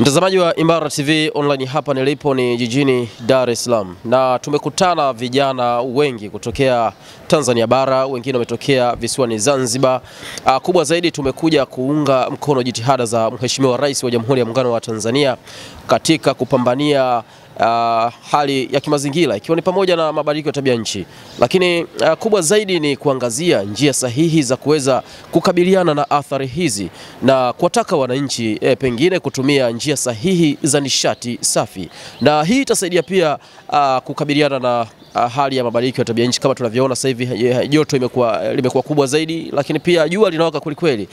Mtazamaji wa Imbara TV online, hapa nilipo ni jijini Dar es Salaam, na tumekutana vijana wengi kutokea Tanzania bara, wengine wametokea visiwani Zanzibar. Kubwa zaidi tumekuja kuunga mkono jitihada za Mheshimiwa Rais wa Jamhuri ya Muungano wa Tanzania katika kupambania hali ya kimazingira, ikiwa ni pamoja na mabadiliko ya tabia nchi, lakini kubwa zaidi ni kuangazia njia sahihi za kuweza kukabiliana na athari hizi na kuwataka wananchi pengine kutumia njia sahihi za nishati safi, na hii itasaidia pia kukabiliana na hali ya mabadiliko ya tabia nchi. Kama tunavyoona sasa hivi joto limekuwa kubwa zaidi, lakini pia jua linawaka kweli.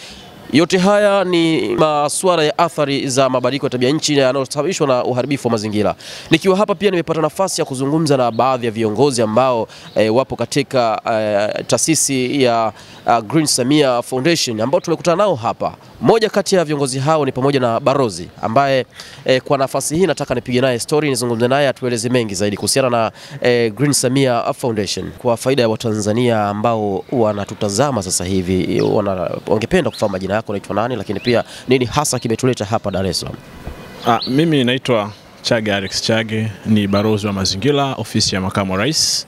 Yote haya ni masuala ya athari za mabadiliko ya tabia nchi yanayosababishwa na uharibifu wa mazingira. Nikiwa hapa pia nimepata nafasi ya kuzungumza na baadhi ya viongozi ambao wapo katika taasisi ya Green Samia Foundation ambao tumekutana nao hapa. Mmoja kati ya viongozi hao ni pamoja na Barozi ambaye kwa nafasi hii nataka nipige naye story, nizungumze naye atueleze mengi zaidi kuhusiana na Green Samia Foundation kwa faida ya Watanzania ambao wanatutazama sasa hivi. Wangependa kufahamu majina yako, naitwa nani, lakini pia nini hasa kimetuleta hapa Dar es Salaam? Mimi naitwa Chage Alex Chage, ni Barozi wa mazingira, ofisi ya Makamu wa Rais,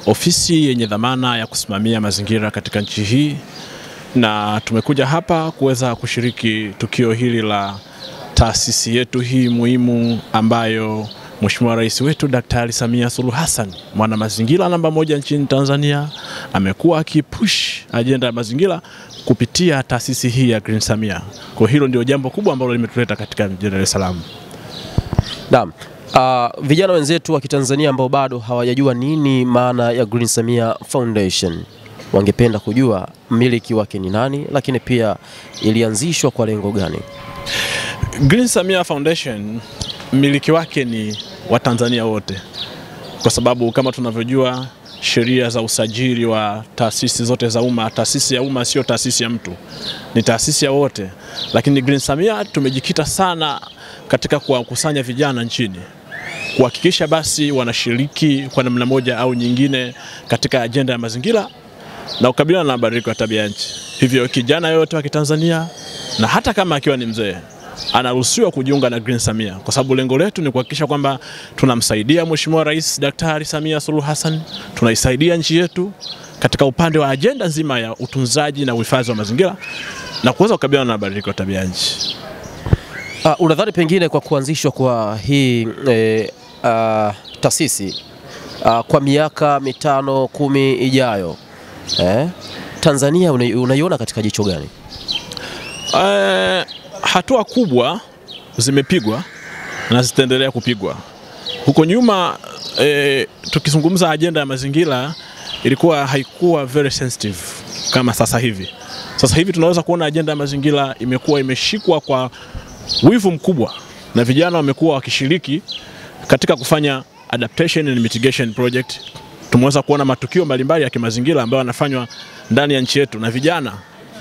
ofisi yenye dhamana ya kusimamia mazingira katika nchi hii, na tumekuja hapa kuweza kushiriki tukio hili la taasisi yetu hii muhimu ambayo Mheshimiwa Rais wetu Daktari Samia Suluhu Hassan, mwana mazingira namba 1 nchini Tanzania, amekuwa akipush agenda ya mazingira kupitia taasisi hii ya Green Samia. Kwa hilo ndio jambo kubwa ambalo limetuleta katika Dar es Salaam. Naam. Vijana wenzetu wa Kitanzania ambao bado hawajajua nini maana ya Green Samia Foundation, wangependa kujua mmiliki wake ni nani, lakini pia ilianzishwa kwa lengo gani? Green Samia Foundation mmiliki wake ni Watanzania wote, kwa sababu kama tunavyojua sheria za usajili wa taasisi zote za umma, taasisi ya umma sio taasisi ya mtu, ni taasisi ya wote. Lakini Green Samia tumejikita sana katika kuwakusanya vijana nchini, kuhakikisha basi wanashiriki kwa namna moja au nyingine katika ajenda ya mazingira na kukabiliana na mabadiliko ya tabia nchi. Hivyo kijana yote wa Kitanzania, na hata kama akiwa ni mzee, anaruhusiwa kujiunga na Green Samia, kwa sababu lengo letu ni kuhakikisha kwamba tunamsaidia Mheshimiwa Rais Daktari Samia Suluhu Hassan, tunaisaidia nchi yetu katika upande wa ajenda nzima ya utunzaji na uhifadhi wa mazingira na kuweza kukabiliana na mabadiliko ya tabia nchi. Unadhani pengine kwa kuanzishwa kwa hii taasisi kwa miaka 5-10 ijayo, Tanzania unaiona katika jicho gani? Hatua kubwa zimepigwa na zitaendelea kupigwa. Huko nyuma tukizungumza ajenda ya mazingira haikuwa very sensitive kama sasa hivi. Sasa hivi tunaweza kuona ajenda ya mazingira imekuwa imeshikwa kwa wivu mkubwa, na vijana wamekuwa wakishiriki katika kufanya adaptation and mitigation project. Tumeweza kuona matukio mbalimbali ya kimazingira ambayo yanafanywa ndani ya nchi yetu, na vijana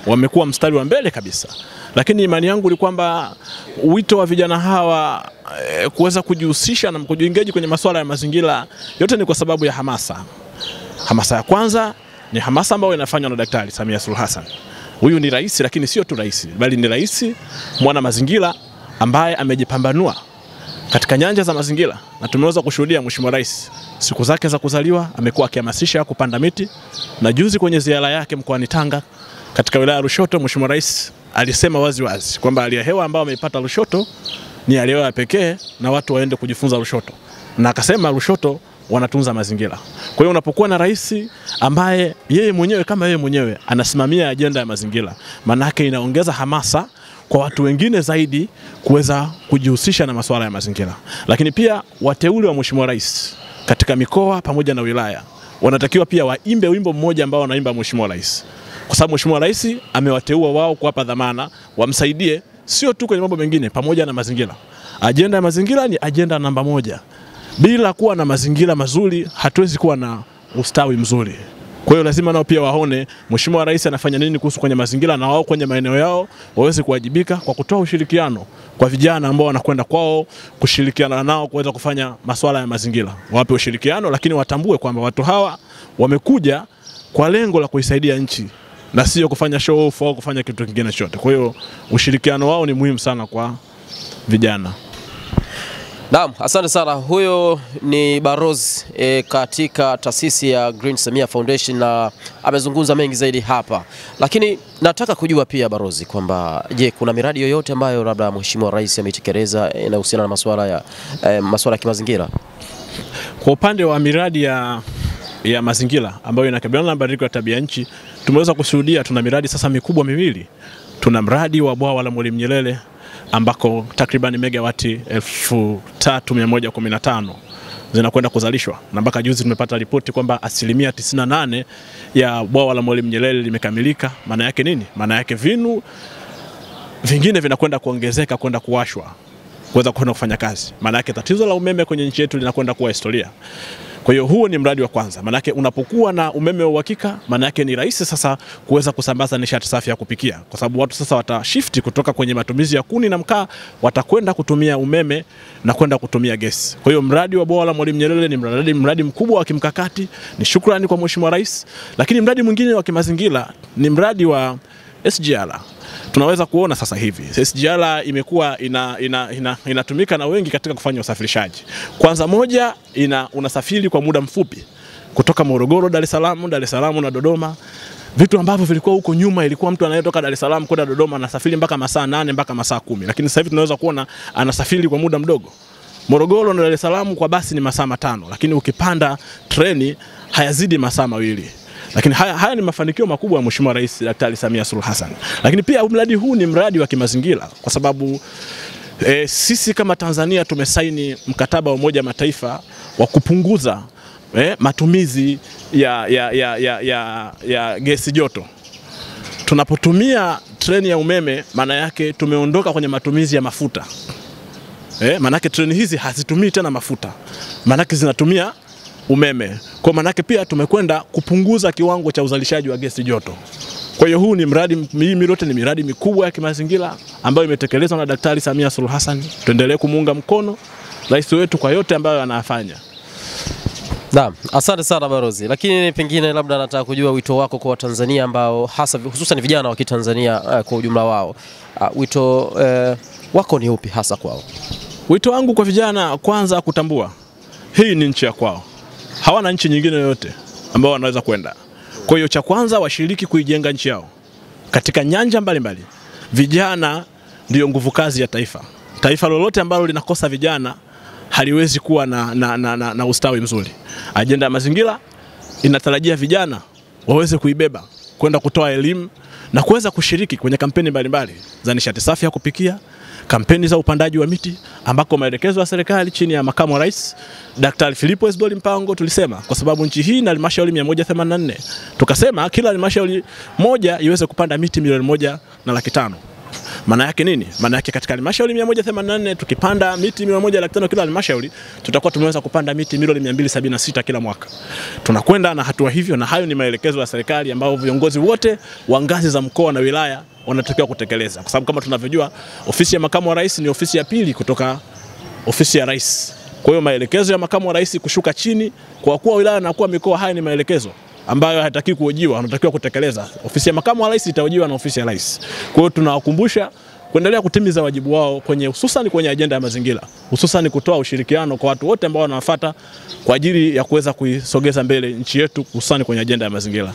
wamekuwa mstari wa mbele kabisa. Lakini imani yangu ni kwamba wito wa vijana hawa kuweza kujihusisha na kujiengage kwenye masuala ya mazingira yote ni kwa sababu ya hamasa. Hamasa ya kwanza ni hamasa ambayo inafanywa na Daktari Samia Suluhu Hassan. Huyu ni rais, lakini sio tu rais, bali ni rais mwana mazingira ambaye amejipambanua katika nyanja za mazingira, na tumeweza kushuhudia Mheshimiwa Rais siku zake za kuzaliwa amekuwa akihamasisha kupanda miti, na juzi kwenye ziara yake mkoani Tanga katika wilaya ya Lushoto, Mheshimiwa Rais alisema wazi kwamba hali ya hewa ambayo ameipata Lushoto ni hali ya hewa pekee na watu waende kujifunza Lushoto, na akasema Lushoto wanatunza mazingira. Kwa hiyo unapokuwa na rais ambaye yeye mwenyewe anasimamia ajenda ya mazingira, maana yake inaongeza hamasa kwa watu wengine zaidi kuweza kujihusisha na masuala ya mazingira. Lakini pia wateule wa Mheshimiwa Rais katika mikoa pamoja na wilaya wanatakiwa pia waimbe wimbo mmoja ambao wanaimba Mheshimiwa Rais, kwa sababu Mheshimiwa Rais amewateua wao kuwapa dhamana wamsaidie sio tu kwenye mambo mengine pamoja na mazingira. Ajenda ya mazingira ni ajenda namba 1. Bila kuwa na mazingira mazuri hatuwezi kuwa na ustawi mzuri. Kwa hiyo lazima nao pia waone Mheshimiwa Rais anafanya nini kuhusu kwenye mazingira, na wao kwenye maeneo yao waweze kuwajibika kwa kutoa ushirikiano kwa vijana ambao wanakwenda kwao, kushirikiana nao kuweza kufanya masuala ya mazingira. Wape ushirikiano, lakini watambue kwamba watu hawa wamekuja kwa lengo la kuisaidia nchi na sio kufanya show off au kufanya kitu kingine chochote. Kwa hiyo ushirikiano wao ni muhimu sana kwa vijana. Naam, asante sana. Huyo ni Barozi katika taasisi ya Green Samia Foundation na amezungumza mengi zaidi hapa. Lakini nataka kujua pia Barozi kwamba je, kuna miradi yoyote ambayo labda Mheshimiwa Rais ameitekeleza inahusiana na masuala ya kimazingira? Kwa upande wa miradi ya mazingira ambayo inakabiliana na mabadiliko ya tabia nchi, tumeweza kushuhudia tuna miradi sasa mikubwa miwili. Tuna mradi wa bwawa la Mwalimu Nyerere ambako takriban megawati 3115 zinakwenda kuzalishwa, na mpaka juzi tumepata ripoti kwamba 98% ya bwawa la Mwalimu Nyerere limekamilika. Maana yake nini? Maana yake vinu vingine vinakwenda kuongezeka, kwenda kuwashwa, kuweza kwenda kufanya kazi. Maana yake tatizo la umeme kwenye nchi yetu linakwenda kuwa historia. Kwa hiyo huo ni mradi wa kwanza. Maana yake unapokuwa na umeme wa uhakika, maana yake ni rahisi sasa kuweza kusambaza nishati safi ya kupikia, kwa sababu watu sasa watashifti kutoka kwenye matumizi ya kuni na mkaa, watakwenda kutumia umeme na kwenda kutumia gesi. Kwa hiyo mradi wa bwawa la Mwalimu Nyerere ni mradi mkubwa wa kimkakati, ni shukrani kwa Mheshimiwa Rais. Lakini mradi mwingine wa kimazingira ni mradi wa SGR. Tunaweza kuona sasa hivi SGR imekuwa inatumika na wengi katika kufanya usafirishaji. Kwanza moja, unasafiri kwa muda mfupi kutoka Morogoro, Dar es Salaam na Dodoma. Vitu ambavyo vilikuwa huko nyuma ilikuwa mtu anayetoka Dar es Salaam kwenda Dodoma anasafiri mpaka masaa 8 mpaka masaa 10, lakini sasa hivi tunaweza kuona anasafiri kwa muda mdogo. Morogoro na Dar es Salaam kwa basi ni masaa 5, lakini ukipanda treni hayazidi masaa 2. Lakini haya ni mafanikio makubwa ya Mheshimiwa Rais Daktari Samia Suluhu Hassan. Lakini pia mradi huu ni mradi wa kimazingira kwa sababu sisi kama Tanzania tumesaini mkataba wa Umoja wa Mataifa wa kupunguza matumizi ya gesi joto. Tunapotumia treni ya umeme, maana yake tumeondoka kwenye matumizi ya mafuta. Maana yake treni hizi hazitumii tena mafuta, maana yake zinatumia umeme. Kwa maana yake pia tumekwenda kupunguza kiwango cha uzalishaji wa gesi joto. Kwa hiyo huu ni mradi, yote ni miradi mikubwa ya kimazingira ambayo imetekelezwa na Daktari Samia Suluhu Hassan. Tuendelee kumuunga mkono rais wetu kwa yote ambayo anafanya. Naam, asante sana Barozi. Lakini pengine labda nataka kujua wito wako kwa Watanzania ambao hasa hususan vijana wa Kitanzania kwa ujumla wao. Wito wako ni upi hasa kwao? Wito wangu kwa vijana, kwanza kutambua hii ni nchi ya kwao. Hawana nchi nyingine yoyote ambao wanaweza kwenda. Kwa hiyo cha kwanza washiriki kuijenga nchi yao katika nyanja mbalimbali. Vijana ndio nguvu kazi ya taifa. Taifa lolote ambalo linakosa vijana haliwezi kuwa na ustawi mzuri. Ajenda ya mazingira inatarajia vijana waweze kuibeba, kwenda kutoa elimu na kuweza kushiriki kwenye kampeni mbalimbali za nishati safi ya kupikia, kampeni za upandaji wa miti ambako maelekezo ya serikali chini ya Makamu wa Rais Daktari Philipo Isdori Mpango tulisema kwa sababu nchi hii ina halmashauri 184, tukasema kila halmashauri moja iweze kupanda miti 1,500,000. Maana yake nini? Maana yake katika halmashauri 184 tukipanda miti 1,500,000 kila halmashauri, tutakuwa tumeweza kupanda miti 276 kila mwaka. Tunakwenda na hatua hivyo, na hayo ni maelekezo ya serikali ambao viongozi wote wa ngazi za mkoa na wilaya wanatakiwa kutekeleza, kwa sababu kama tunavyojua ofisi ya Makamu wa Rais ni ofisi ya pili kutoka ofisi ya Rais. Kwa hiyo maelekezo ya Makamu wa Rais kushuka chini kwa wakuu wa wilaya na wakuu wa mikoa, haya ni maelekezo ambayo hataki kuhojiwa, wanatakiwa kutekeleza. Ofisi ya Makamu wa Rais itahojiwa na ofisi ya Rais. Kwa hiyo tunawakumbusha kuendelea kutimiza wajibu wao hususan kwenye ajenda ya mazingira, hususan kutoa ushirikiano kwa watu wote ambao wanafuata kwa ajili ya kuweza kuisogeza mbele nchi yetu hususan kwenye ajenda ya mazingira.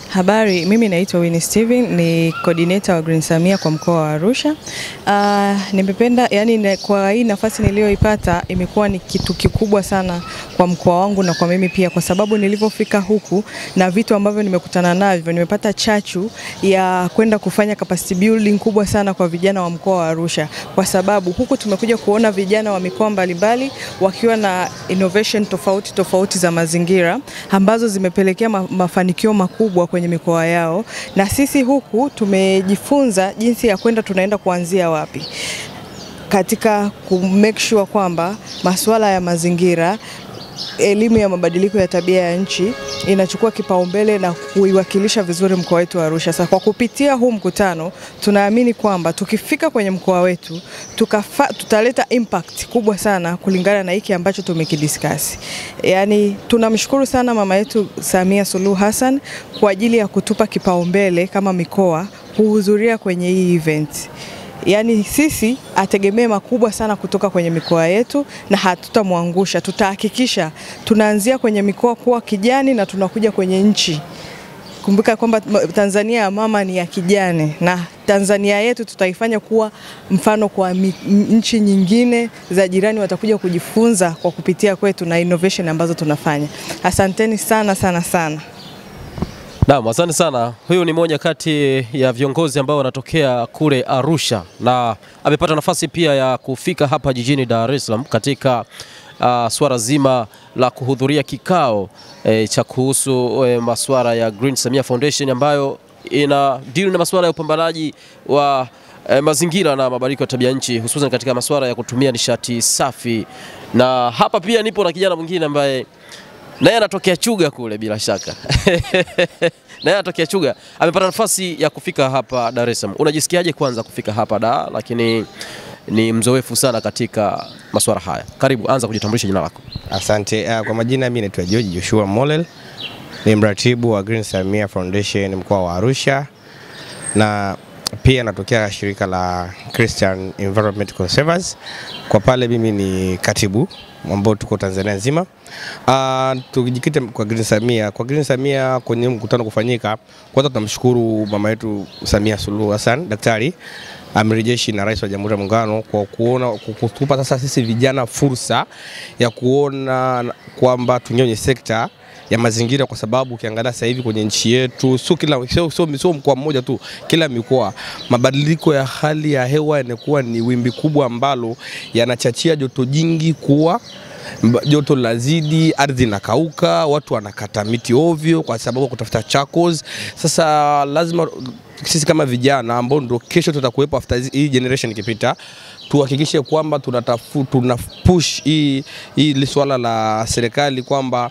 Habari, mimi naitwa Winnie Steven, ni coordinator wa Green Samia kwa mkoa wa Arusha. Nimependa, kwa hii nafasi niliyoipata imekuwa ni kitu kikubwa sana kwa mkoa wangu na kwa mimi pia, kwa sababu nilipofika huku na vitu ambavyo nimekutana navyo, nimepata chachu ya kwenda kufanya capacity building kubwa sana kwa vijana wa mkoa wa Arusha, kwa sababu huku tumekuja kuona vijana wa mikoa mbalimbali wakiwa na innovation tofauti za mazingira ambazo zimepelekea mafanikio makubwa kwenye mikoa yao, na sisi huku tumejifunza jinsi ya tunaenda kuanzia wapi katika make sure kwamba masuala ya mazingira, elimu ya mabadiliko ya tabia ya nchi inachukua kipaumbele na kuiwakilisha vizuri mkoa wetu wa Arusha. Sasa kwa kupitia huu mkutano tunaamini kwamba tukifika kwenye mkoa wetu tutaleta impact kubwa sana kulingana na hiki ambacho tumekidiscuss. Tunamshukuru sana mama yetu Samia Suluhu Hassan kwa ajili ya kutupa kipaumbele kama mikoa kuhudhuria kwenye hii event. yani sisi ategemee makubwa sana kutoka kwenye mikoa yetu na hatutamwangusha. Tutahakikisha tunaanzia kwenye mikoa kuwa kijani na tunakuja kwenye nchi. Kumbuka kwamba Tanzania ya mama ni ya kijani, na Tanzania yetu tutaifanya kuwa mfano kwa nchi nyingine za jirani, watakuja kujifunza kwa kupitia kwetu na innovation ambazo tunafanya. Asanteni sana sana sana. Naam, asante sana. Huyu ni moja kati ya viongozi ambao wanatokea kule Arusha na amepata nafasi pia ya kufika hapa jijini Dar es Salaam katika swala zima la kuhudhuria kikao cha kuhusu masuala ya Green Samia Foundation ambayo ina deal na masuala ya upambanaji wa mazingira na mabadiliko ya tabia nchi, hususan katika masuala ya kutumia nishati safi. Na hapa pia nipo na kijana mwingine ambaye naye anatokea Chuga kule bila shaka. Naye anatokea Chuga, amepata nafasi ya kufika hapa Dar es Salaam. Unajisikiaje kwanza kufika hapa Dar, lakini ni mzoefu sana katika masuala haya? Karibu, anza kujitambulisha jina lako. Asante. Kwa majina mimi naitwa George Joshua Molel. Ni mratibu wa Green Samia Foundation mkoa wa Arusha, na pia natokea shirika la Christian Environment Conservers. Kwa pale mimi ni katibu ambao tuko Tanzania nzima. Tukijikita kwa Green Samia. Kwa Green Samia kwenye mkutano kufanyika, kwanza tunamshukuru mama yetu Samia Suluhu Hassan Daktari Amiri Jeshi na Rais wa Jamhuri ya Muungano kwa kutupa sasa sisi vijana fursa ya kuona kwamba tuingie kwenye sekta ya mazingira, kwa sababu ukiangalia sasa hivi kwenye nchi yetu sio mkoa mmoja tu, kila mikoa mabadiliko ya hali ya hewa yanakuwa ni wimbi kubwa ambalo yanachachia joto jingi kuwa joto lazidi, ardhi inakauka, watu wanakata miti ovyo kwa sababu kutafuta charcoals. Sasa lazima sisi kama vijana ambao ndio kesho tutakuwepo after hii generation ikipita, tuhakikishe kwamba tunapush hii swala la serikali kwamba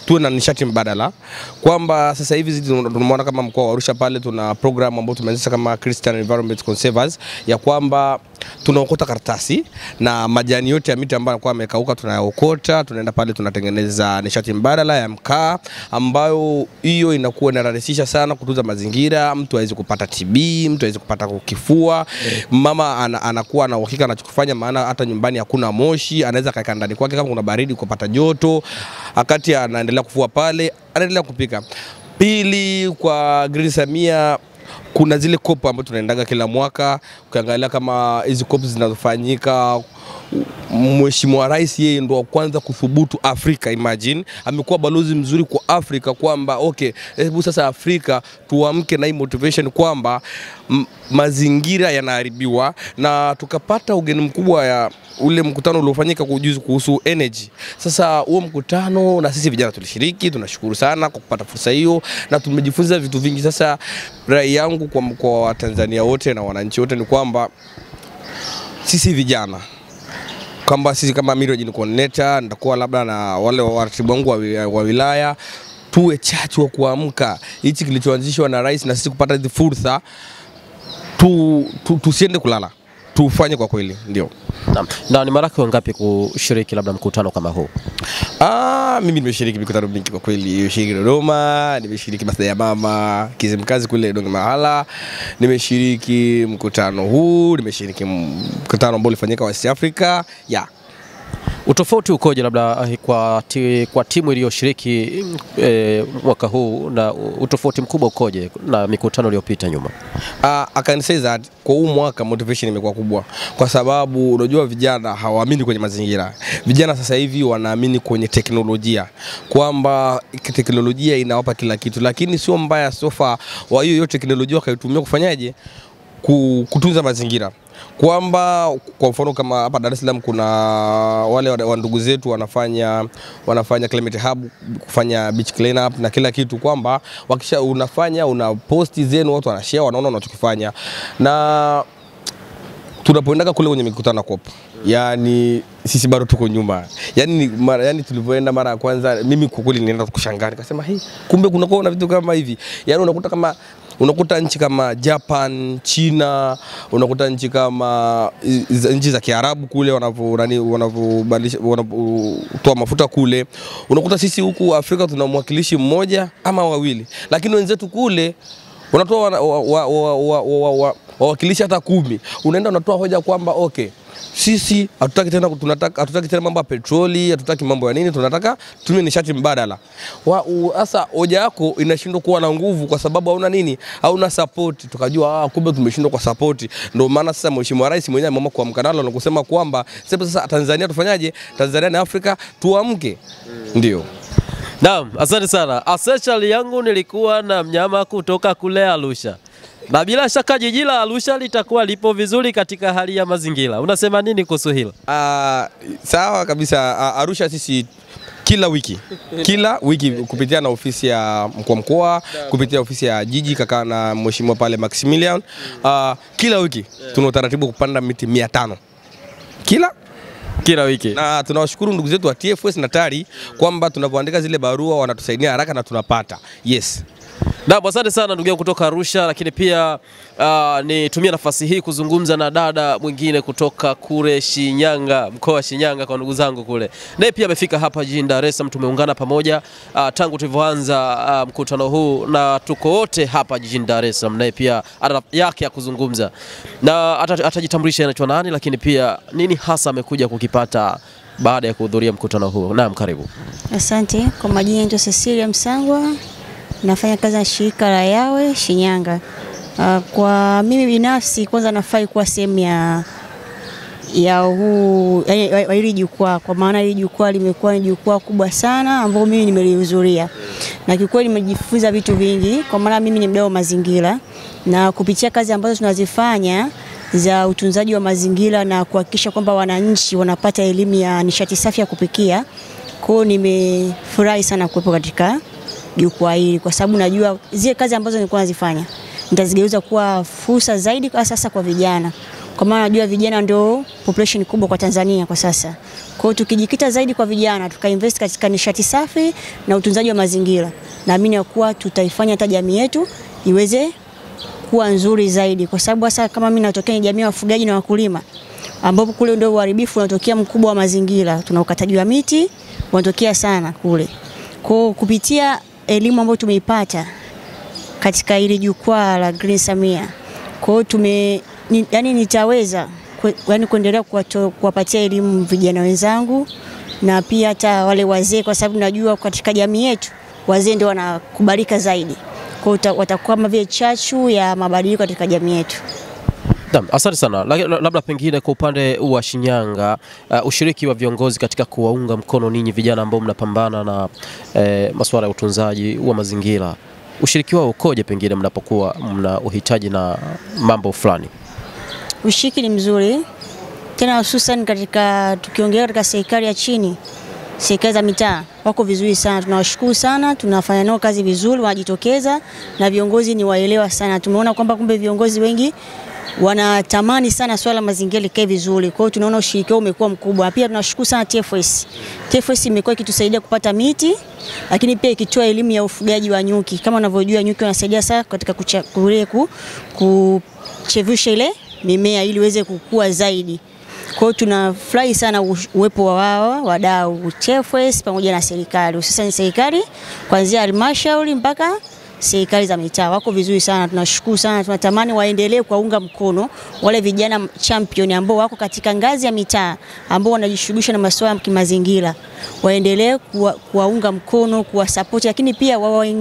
tuwe na nishati mbadala, kwamba sasa hivi tunaona kama mkoa wa Arusha pale tuna program ambayo tumeanzisha kama Christian Environment Conservers, ya kwamba tunaokota karatasi na majani yote ya miti ambayo yanakuwa yamekauka tunayaokota, tunaenda pale tunatengeneza nishati mbadala ya mkaa, ambayo hiyo inakuwa inarahisisha sana kutunza mazingira. Mtu hawezi kupata TB, mtu hawezi kupata kifua, mama anakuwa na uhakika anachokifanya, maana hata nyumbani hakuna moshi, anaweza kaeka ndani kwake kama kuna baridi kupata joto, wakati anaendelea kufua pale, anaendelea kupika. Pili, kwa Green Samia kuna zile kopo ambazo tunaendaga kila mwaka. Ukiangalia kama hizo kopo zinazofanyika, Mheshimiwa Rais yeye ndo wa kwanza kuthubutu Afrika. Imagine, amekuwa balozi mzuri kwa Afrika kwamba okay, hebu sasa Afrika tuamke na hii motivation kwamba mazingira yanaharibiwa, na tukapata ugeni mkubwa ya ule mkutano uliofanyika kuhusu energy. Sasa huo mkutano na sisi vijana tulishiriki, tunashukuru sana kwa kupata fursa hiyo na tumejifunza vitu vingi. Sasa rai yangu kwa mkoa wa Tanzania wote na wananchi wote ni kwamba sisi vijana, kwamba sisi kama Mirojini Coordinator, nitakuwa labda na wale waratibu wangu wa wilaya, tuwe chachu wa kuamka hichi kilichoanzishwa na rais, na sisi kupata hizi fursa tusiende kulala, tufanye kwa kweli. Ndio. Na ni mara ngapi kushiriki labda mkutano kama huu? Mimi nimeshiriki mikutano mingi kwa kweli. Nimeshiriki Dodoma, nimeshiriki birthday ya mama Kizimkazi kule Donge Mahala, nimeshiriki mkutano huu, nimeshiriki mkutano ambao ulifanyika West Africa. Utofauti ukoje labda kwa timu iliyoshiriki mwaka huu, na utofauti mkubwa ukoje na mikutano iliyopita nyuma? I can say that kwa huu mwaka motivation imekuwa kubwa, kwa sababu unajua vijana hawaamini kwenye mazingira. Vijana sasa hivi wanaamini kwenye teknolojia, kwamba teknolojia inawapa kila kitu, lakini sio mbaya sofa wa hiyo teknolojia wakaitumia kufanyaje kutunza mazingira. Kwamba kwa mfano kama hapa Dar es Salaam kuna wale wa ndugu zetu wanafanya climate hub, kufanya beach clean up na kila kitu, kwamba wakisha una posti zenu watu wanashare, wanaona unachokifanya. Na tunapoenda kule kwenye mikutano COP, yani sisi bado tuko nyuma. Yani tulipoenda mara ya kwanza, mimi kwa kweli nilienda kushangaa, nikasema kumbe kunakuwa na vitu kama hivi. Yani unakuta nchi kama Japan, China, unakuta nchi kama nchi za Kiarabu kule wanatoa mafuta kule. Unakuta sisi huku Afrika tuna mwakilishi mmoja ama wawili, lakini wenzetu kule wanatoa wawakilishi hata 10, unaenda unatoa hoja kwamba okay, sisi hatutaki tena mambo ya petroli, hatutaki mambo ya nini, tunataka tumie nishati mbadala. Sasa hoja yako inashindwa kuwa na nguvu kwa sababu hauna nini? Hauna support. Tukajua kumbe tumeshindwa kwa support. Ndio maana sasa Mheshimiwa Rais mwenyewe ameamua kwa mkanalo na kusema kwamba sasa Tanzania tufanyaje? Tanzania na Afrika tuamke. Ndio. Naam, asante sana. Aseshali yangu nilikuwa na mnyama kutoka kule Arusha. Na bila shaka jiji la Arusha litakuwa lipo vizuri katika hali ya mazingira. Unasema nini kuhusu hilo? Sawa kabisa. Arusha sisi kila wiki kupitia na ofisi ya mkoa, kupitia ofisi ya jiji kaka na mheshimiwa pale Maximilian, kila wiki tuna utaratibu kupanda miti 500 kila wiki. Na tunawashukuru ndugu zetu wa TFS na TARI kwamba tunapoandika zile barua wanatusaidia haraka na tunapata. Yes. Na asante sana ndugu yangu kutoka Arusha, lakini pia nitumia nafasi hii kuzungumza na dada mwingine kutoka kule Shinyanga, mkoa wa Shinyanga kwa ndugu zangu kule. Naye pia amefika hapa jijini Dar es Salaam, tumeungana pamoja tangu tulivyoanza mkutano huu na tuko wote hapa jijini Dar es Salaam. Naye pia ana yake ya kuzungumza. Na atajitambulisha anaitwa nani, lakini pia nini hasa amekuja kukipata baada ya kuhudhuria mkutano huu. Naam, karibu. Asante. Kwa majina naitwa Cecilia Msangwa. Nafanya kazi na shirika la Yawe Shinyanga. Kwa mimi binafsi kwanza nafai kuwa sehemu ya hili jukwaa, kwa maana hili jukwaa limekuwa ni jukwaa kubwa sana ambao mimi nimelihudhuria. Na kikweli nimejifunza vitu vingi, kwa maana mimi ni mdau wa mazingira na kupitia kazi ambazo tunazifanya za utunzaji wa mazingira na kuhakikisha kwamba wananchi wanapata elimu ya nishati safi ya kupikia. Kwa hiyo nimefurahi sana kuwepo katika jukwaa hili kwa sababu najua zile kazi ambazo nilikuwa nazifanya nitazigeuza kuwa fursa zaidi kwa sasa kwa vijana. Kwa maana najua vijana ndio population kubwa kwa Tanzania kwa sasa. Kwa hiyo tukijikita zaidi kwa vijana, tukainvest katika nishati safi na utunzaji wa mazingira, naamini kuwa tutaifanya hata jamii yetu iweze kuwa nzuri zaidi, kwa sababu hasa kama mimi natokea ni jamii ya wafugaji na wakulima ambapo kule ndio uharibifu unatokea mkubwa wa mazingira, tuna ukataji wa miti unatokea sana kule. Kwa kupitia elimu ambayo tumeipata katika hili jukwaa la Green Samia, kwa hiyo nitaweza kuendelea kuwapatia elimu vijana wenzangu na pia hata wale wazee, kwa sababu najua katika jamii yetu wazee ndio wanakubalika zaidi. Kwa hiyo watakuwa kama vile chachu ya mabadiliko katika jamii yetu. Asante sana. Labda pengine kwa upande wa Shinyanga, ushiriki wa viongozi katika kuwaunga mkono ninyi vijana ambao mnapambana na masuala ya utunzaji wa mazingira, ushiriki wao ukoje pengine mnapokuwa mna uhitaji na mambo fulani? Ushiriki ni mzuri, tena hususan katika tukiongelea katika serikali ya chini, serikali za mitaa wako vizuri sana, tunawashukuru sana, tunafanya nao kazi vizuri, wanajitokeza na viongozi ni waelewa sana. Tumeona kwamba kumbe viongozi wengi wanatamani sana swala mazingira likae vizuri. Kwa hiyo tunaona ushiriki wao umekuwa mkubwa. Pia tunashukuru sana TFS. TFS imekuwa ikitusaidia kupata miti, lakini pia ikitoa elimu ya ufugaji wa nyuki. Kama unavyojua nyuki wanasaidia sana katika kuchevusha ile mimea ili iweze kukua zaidi. Kwa hiyo tunafurahi sana uwepo wa wao wadau TFS pamoja na serikali, hususan serikali kuanzia halmashauri mpaka serikali za mitaa wako vizuri sana. Tunashukuru sana, tunatamani waendelee kuwaunga mkono wale vijana champion ambao wako katika ngazi ya mitaa ambao wanajishughulisha na masuala ya kimazingira. Waendelee kuwaunga mkono, kuwasupport, lakini pia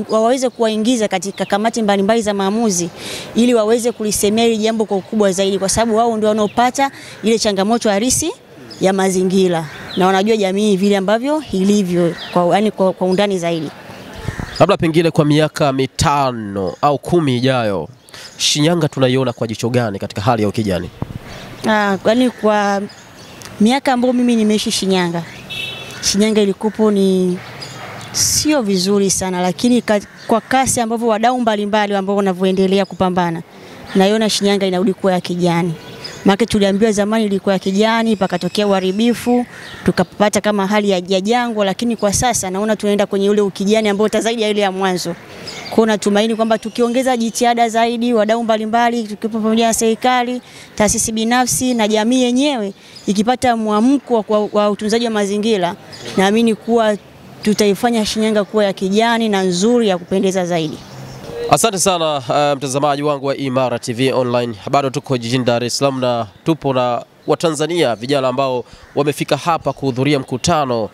waweze kuwaingiza katika kamati mbalimbali za maamuzi ili waweze kulisemea hili jambo kwa ukubwa zaidi, kwa sababu wao ndio wanaopata ile changamoto halisi ya mazingira na wanajua jamii vile ambavyo ilivyo kwa undani zaidi. Labda pengine kwa miaka 5 au 10 ijayo, Shinyanga tunaiona kwa jicho gani katika hali ya ukijani? Yaani kwa miaka ambayo mimi nimeishi Shinyanga, Shinyanga ilikupo ni sio vizuri sana, lakini kwa kasi ambavyo wadau mbalimbali ambao wanavyoendelea kupambana, naiona Shinyanga inarudi kuwa ya kijani. Maana tuliambiwa zamani ilikuwa ya kijani, pakatokea uharibifu, tukapata kama hali ya jangwa, lakini kwa sasa naona tunaenda kwenye ule ukijani ambao zaidi ya ile ya mwanzo. Kwa natumaini kwamba tukiongeza jitihada zaidi, wadau mbalimbali, tukipo pamoja na serikali, taasisi binafsi na jamii yenyewe ikipata mwamko wa utunzaji wa mazingira, naamini kuwa tutaifanya Shinyanga kuwa ya kijani na nzuri ya kupendeza zaidi. Asante sana mtazamaji wangu wa Imara TV Online. Bado tuko jijini Dar es Salaam na tupo na Watanzania vijana ambao wamefika hapa kuhudhuria mkutano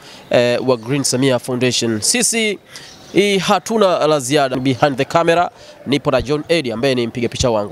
wa Green Samia Foundation. Sisi hatuna la ziada. Behind the camera nipo na John Eddy ambaye ni mpiga picha wangu.